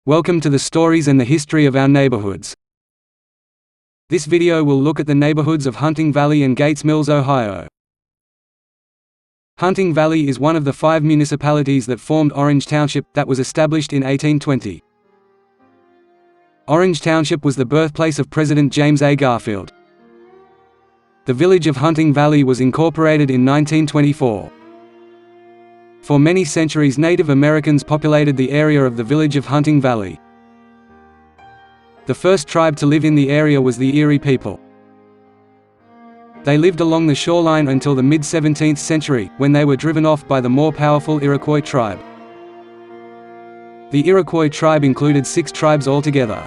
Welcome to the stories and the history of our neighborhoods. This video will look at the neighborhoods of Hunting Valley and Gates Mills, Ohio. Hunting Valley is one of the 5 municipalities that formed Orange Township, that was established in 1820. Orange Township was the birthplace of President James A. Garfield. The village of Hunting Valley was incorporated in 1924. For many centuries, Native Americans populated the area of the village of Hunting Valley. The first tribe to live in the area was the Erie people. They lived along the shoreline until the mid-17th century, when they were driven off by the more powerful Iroquois tribe. The Iroquois tribe included 6 tribes altogether: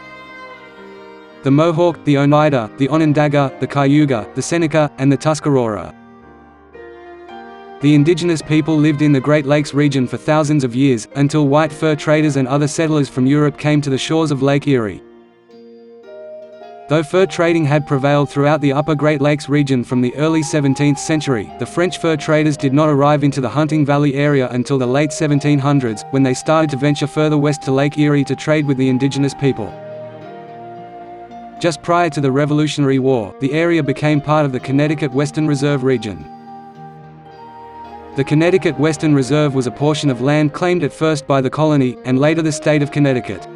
the Mohawk, the Oneida, the Onondaga, the Cayuga, the Seneca, and the Tuscarora. The indigenous people lived in the Great Lakes region for thousands of years, until white fur traders and other settlers from Europe came to the shores of Lake Erie. Though fur trading had prevailed throughout the upper Great Lakes region from the early 17th century, the French fur traders did not arrive into the Hunting Valley area until the late 1700s, when they started to venture further west to Lake Erie to trade with the indigenous people. Just prior to the Revolutionary War, the area became part of the Connecticut Western Reserve region. The Connecticut Western Reserve was a portion of land claimed at first by the colony, and later the state of Connecticut.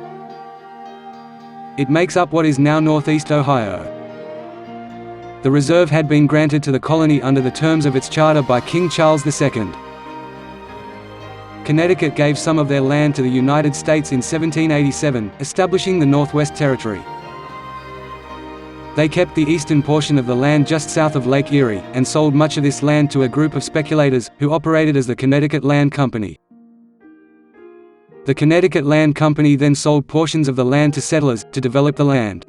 It makes up what is now northeast Ohio. The reserve had been granted to the colony under the terms of its charter by King Charles II. Connecticut gave some of their land to the United States in 1787, establishing the Northwest Territory. They kept the eastern portion of the land just south of Lake Erie, and sold much of this land to a group of speculators, who operated as the Connecticut Land Company. The Connecticut Land Company then sold portions of the land to settlers, to develop the land.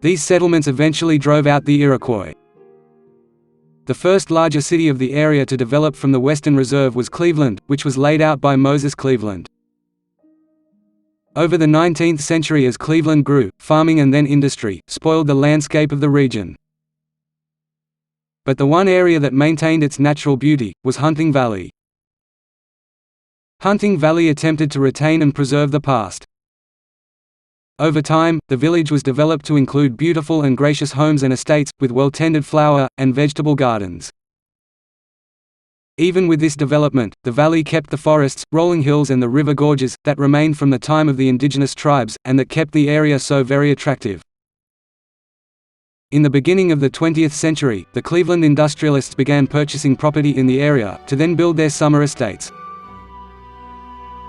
These settlements eventually drove out the Iroquois. The first larger city of the area to develop from the Western Reserve was Cleveland, which was laid out by Moses Cleveland. Over the 19th century, as Cleveland grew, farming and then industry spoiled the landscape of the region. But the one area that maintained its natural beauty was Hunting Valley. Hunting Valley attempted to retain and preserve the past. Over time, the village was developed to include beautiful and gracious homes and estates, with well-tended flower and vegetable gardens. Even with this development, the valley kept the forests, rolling hills and the river gorges, that remained from the time of the indigenous tribes, and that kept the area so very attractive. In the beginning of the 20th century, the Cleveland industrialists began purchasing property in the area, to then build their summer estates.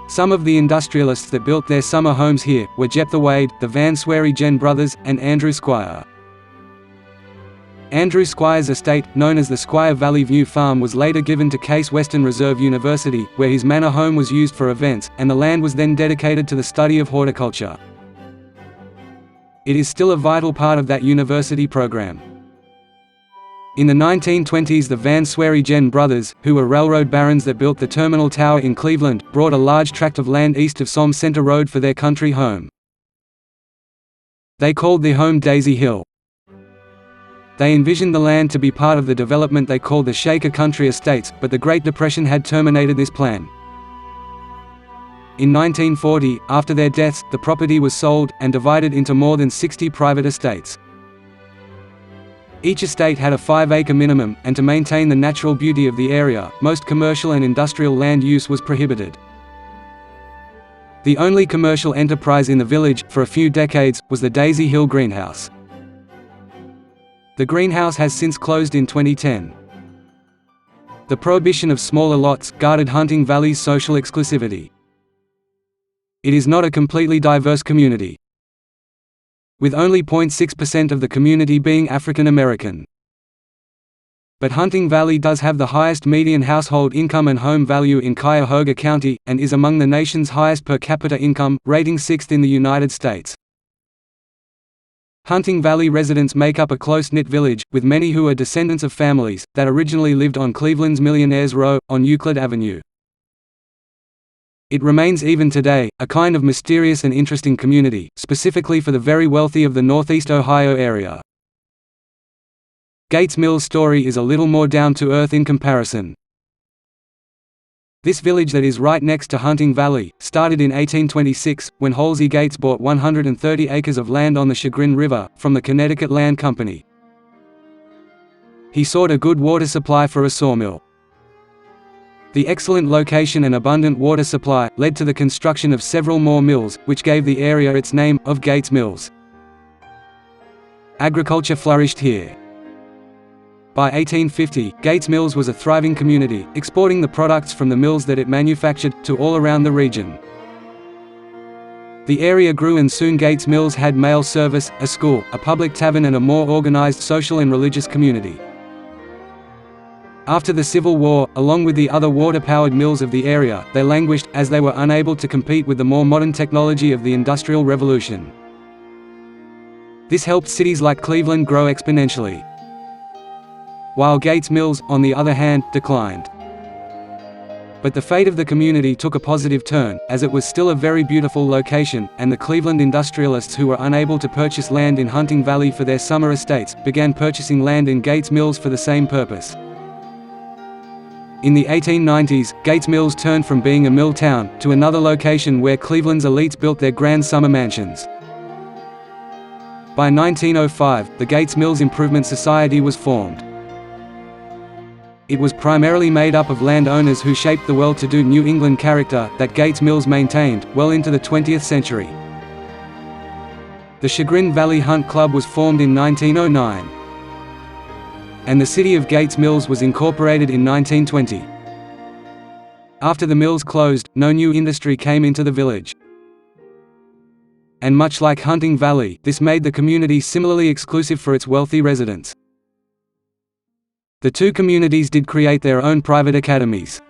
Some of the industrialists that built their summer homes here were Jephthah Wade, the Van Swery-Jen brothers, and Andrew Squire. Andrew Squire's estate, known as the Squire Valley View Farm, was later given to Case Western Reserve University, where his manor home was used for events, and the land was then dedicated to the study of horticulture. It is still a vital part of that university program. In the 1920s, the Van Swery-Jen brothers, who were railroad barons that built the Terminal Tower in Cleveland, brought a large tract of land east of Somme Center Road for their country home. They called the home Daisy Hill. They envisioned the land to be part of the development they called the Shaker Country Estates, but the Great Depression had terminated this plan. In 1940, after their deaths, the property was sold, and divided into more than 60 private estates. Each estate had a 5-acre minimum, and to maintain the natural beauty of the area, most commercial and industrial land use was prohibited. The only commercial enterprise in the village, for a few decades, was the Daisy Hill Greenhouse. The greenhouse has since closed in 2010. The prohibition of smaller lots guarded Hunting Valley's social exclusivity. It is not a completely diverse community, with only 0.6% of the community being African American. But Hunting Valley does have the highest median household income and home value in Cuyahoga County, and is among the nation's highest per capita income, rating 6th in the United States. Hunting Valley residents make up a close-knit village, with many who are descendants of families that originally lived on Cleveland's Millionaires Row, on Euclid Avenue. It remains even today, a kind of mysterious and interesting community, specifically for the very wealthy of the Northeast Ohio area. Gates Mills' story is a little more down-to-earth in comparison. This village that is right next to Hunting Valley, started in 1826, when Halsey Gates bought 130 acres of land on the Chagrin River, from the Connecticut Land Company. He sought a good water supply for a sawmill. The excellent location and abundant water supply led to the construction of several more mills, which gave the area its name, of Gates Mills. Agriculture flourished here. By 1850, Gates Mills was a thriving community, exporting the products from the mills that it manufactured, to all around the region. The area grew and soon Gates Mills had mail service, a school, a public tavern and a more organized social and religious community. After the Civil War, along with the other water-powered mills of the area, they languished, as they were unable to compete with the more modern technology of the Industrial Revolution. This helped cities like Cleveland grow exponentially, while Gates Mills, on the other hand, declined. But the fate of the community took a positive turn, as it was still a very beautiful location, and the Cleveland industrialists who were unable to purchase land in Hunting Valley for their summer estates, began purchasing land in Gates Mills for the same purpose. In the 1890s, Gates Mills turned from being a mill town, to another location where Cleveland's elites built their grand summer mansions. By 1905, the Gates Mills Improvement Society was formed. It was primarily made up of landowners who shaped the well-to-do New England character that Gates Mills maintained, well into the 20th century. The Chagrin Valley Hunt Club was formed in 1909. And the city of Gates Mills was incorporated in 1920. After the mills closed, no new industry came into the village. And much like Hunting Valley, this made the community similarly exclusive for its wealthy residents. The two communities did create their own private academies.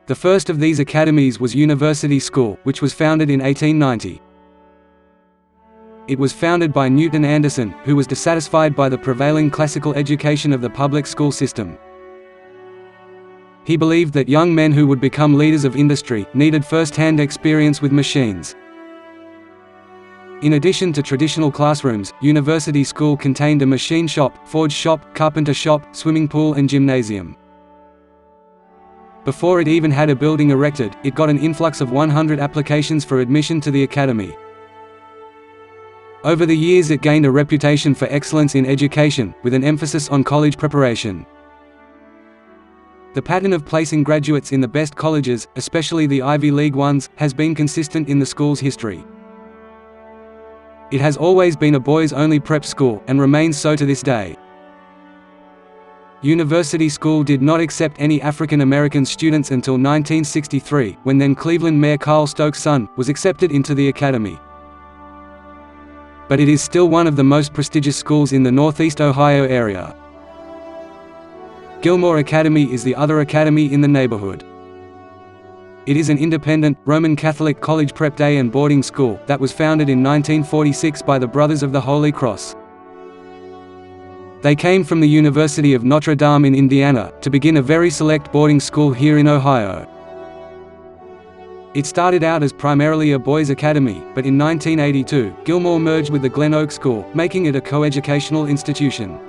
The first of these academies was University School, which was founded in 1890. It was founded by Newton Anderson, who was dissatisfied by the prevailing classical education of the public school system. He believed that young men who would become leaders of industry needed first-hand experience with machines. In addition to traditional classrooms, University School contained a machine shop, forge shop, carpenter shop, swimming pool and gymnasium. Before it even had a building erected, it got an influx of 100 applications for admission to the academy. Over the years it gained a reputation for excellence in education, with an emphasis on college preparation. The pattern of placing graduates in the best colleges, especially the Ivy League ones, has been consistent in the school's history. It has always been a boys-only prep school, and remains so to this day. University School did not accept any African American students until 1963, when then Cleveland Mayor Carl Stokes' son was accepted into the academy. But it is still one of the most prestigious schools in the Northeast Ohio area. Gilmore Academy is the other academy in the neighborhood. It is an independent, Roman Catholic college prep day and boarding school, that was founded in 1946 by the Brothers of the Holy Cross. They came from the University of Notre Dame in Indiana, to begin a very select boarding school here in Ohio. It started out as primarily a boys' academy, but in 1982, Gilmore merged with the Glen Oak School, making it a coeducational institution.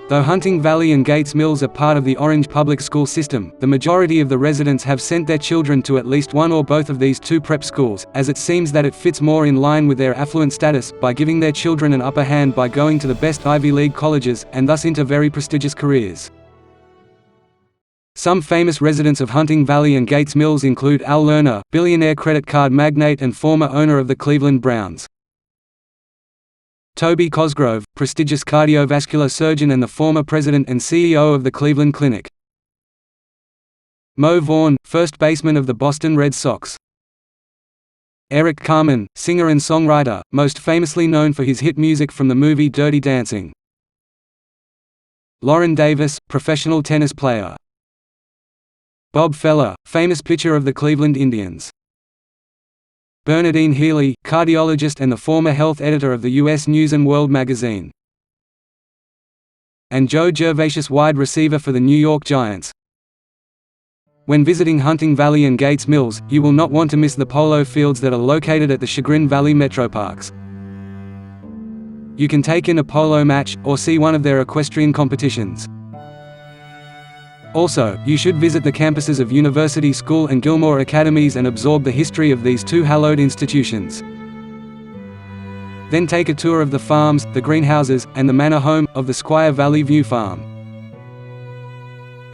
Though Hunting Valley and Gates Mills are part of the Orange public school system, the majority of the residents have sent their children to at least one or both of these two prep schools, as it seems that it fits more in line with their affluent status, by giving their children an upper hand by going to the best Ivy League colleges, and thus into very prestigious careers. Some famous residents of Hunting Valley and Gates Mills include Al Lerner, billionaire credit card magnate and former owner of the Cleveland Browns; Toby Cosgrove, prestigious cardiovascular surgeon and the former president and CEO of the Cleveland Clinic; Mo Vaughn, first baseman of the Boston Red Sox; Eric Carmen, singer and songwriter, most famously known for his hit music from the movie Dirty Dancing; Lauren Davis, professional tennis player; Bob Feller, famous pitcher of the Cleveland Indians; Bernadine Healy, cardiologist and the former health editor of the U.S. News & World magazine; and Joe Gervasius, wide receiver for the New York Giants. When visiting Hunting Valley and Gates Mills, you will not want to miss the polo fields that are located at the Chagrin Valley Metroparks. You can take in a polo match, or see one of their equestrian competitions. Also, you should visit the campuses of University School and Gilmore Academies and absorb the history of these two hallowed institutions. Then take a tour of the farms, the greenhouses, and the manor home, of the Squire Valley View Farm.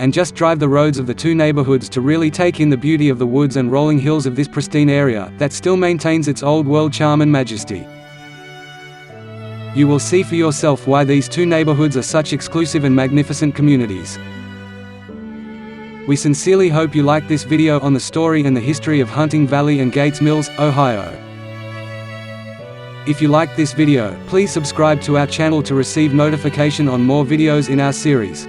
And just drive the roads of the two neighborhoods to really take in the beauty of the woods and rolling hills of this pristine area, that still maintains its old-world charm and majesty. You will see for yourself why these two neighborhoods are such exclusive and magnificent communities. We sincerely hope you liked this video on the story and the history of Hunting Valley and Gates Mills, Ohio. If you liked this video, please subscribe to our channel to receive notification on more videos in our series.